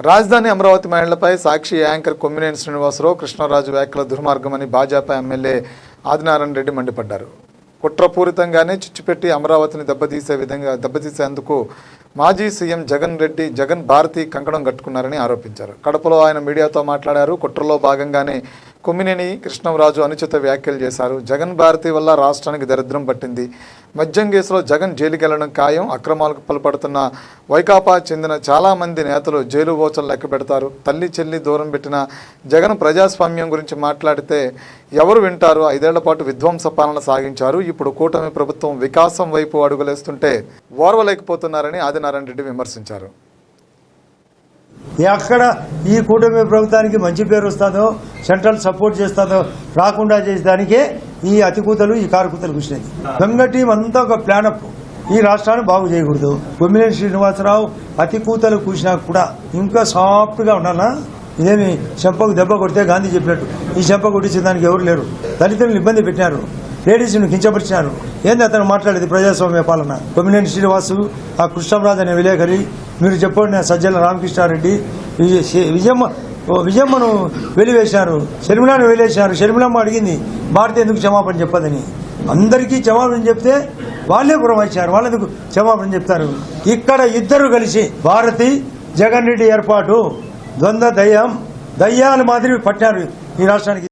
రాజధాని అమరావతి మహిళలపై సాక్షి యాంకర్ కొమ్మినేని శ్రీనివాసరావు కృష్ణరాజు వ్యాఖ్యల దుర్మార్గమని భాజపా ఎమ్మెల్యే ఆదినారాయణ రెడ్డి మండిపడ్డారు. కుట్రపూరితంగానే చిచ్చుపెట్టి అమరావతిని దెబ్బతీసేందుకు మాజీ సీఎం జగన్ భారతి కంకణం కట్టుకున్నారని ఆరోపించారు. కడపలో ఆయన మీడియాతో మాట్లాడారు. కుట్రలో భాగంగానే కొమ్మినేని కృష్ణరాజు అనుచిత వ్యాఖ్యలు చేశారు. జగన్ భారతి వల్ల రాష్ట్రానికి దరిద్రం పట్టింది. మద్యం కేసులో జగన్ జైలుకెళ్లడం ఖాయం. అక్రమాలకు పాల్పడుతున్న వైకాపా చెందిన చాలామంది నేతలు జైలు ఓచలు లెక్క పెడతారు. తల్లి చెల్లి దూరం పెట్టిన జగన్ ప్రజాస్వామ్యం గురించి మాట్లాడితే ఎవరు వింటారు? 5 ఏళ్ల పాటు విధ్వంస పాలన సాగించారు. ఇప్పుడు కూటమి ప్రభుత్వం వికాసం వైపు అడుగులేస్తుంటే ఓర్వలేకపోతున్నారని ఆదినారాయణ రెడ్డి విమర్శించారు. ఎక్కడ ఈ కూటమి ప్రభుత్వానికి మంచి పేరు వస్తుందో, సెంట్రల్ సపోర్ట్ చేస్తుందో రాకుండా చేసేదానికే ఈ అతికూతలు, ఈ కారుకూతలు కూర్చున్నాయి. గంగటి అంతా ఒక ప్లానప్. ఈ రాష్ట్రాన్ని బాగు చేయకూడదు. కొమ్మినేని శ్రీనివాసరావు అతికూతలు కూర్చినా కూడా ఇంకా సాఫ్ట్గా ఉండాలా. ఇదేమి చెంపకు దెబ్బ కొడితే గాంధీ చెప్పినట్టు ఈ చెంప కొట్టించేదానికి ఎవరు లేరు. దళితులను ఇబ్బంది పెట్టినారు, లేడీస్ను కించపరిచినారు. ఏంది అతను మాట్లాడేది? ప్రజాస్వామ్య పాలన. కొమ్మినేని శ్రీనివాసు, ఆ కృష్ణరాజు అనే విలేకరి, మీరు చెప్పండి సజ్జల రామకృష్ణారెడ్డి, విజయమ్మను వెలివేశారు, షర్మిలాను వెలివేశారు. షర్మిలమ్మ అడిగింది భారతి ఎందుకు క్షమాపణ చెప్పదని. అందరికీ క్షమాపణ చెప్తే వాళ్ళే పురమాయించారు, వాళ్ళెందుకు క్షమాపణ చెప్తారు? ఇక్కడ ఇద్దరు కలిసి భారతి జగన్ రెడ్డి ఏర్పాటు ద్వంద్వ దయ్యాల మాదిరి పట్టారు ఈ రాష్ట్రానికి.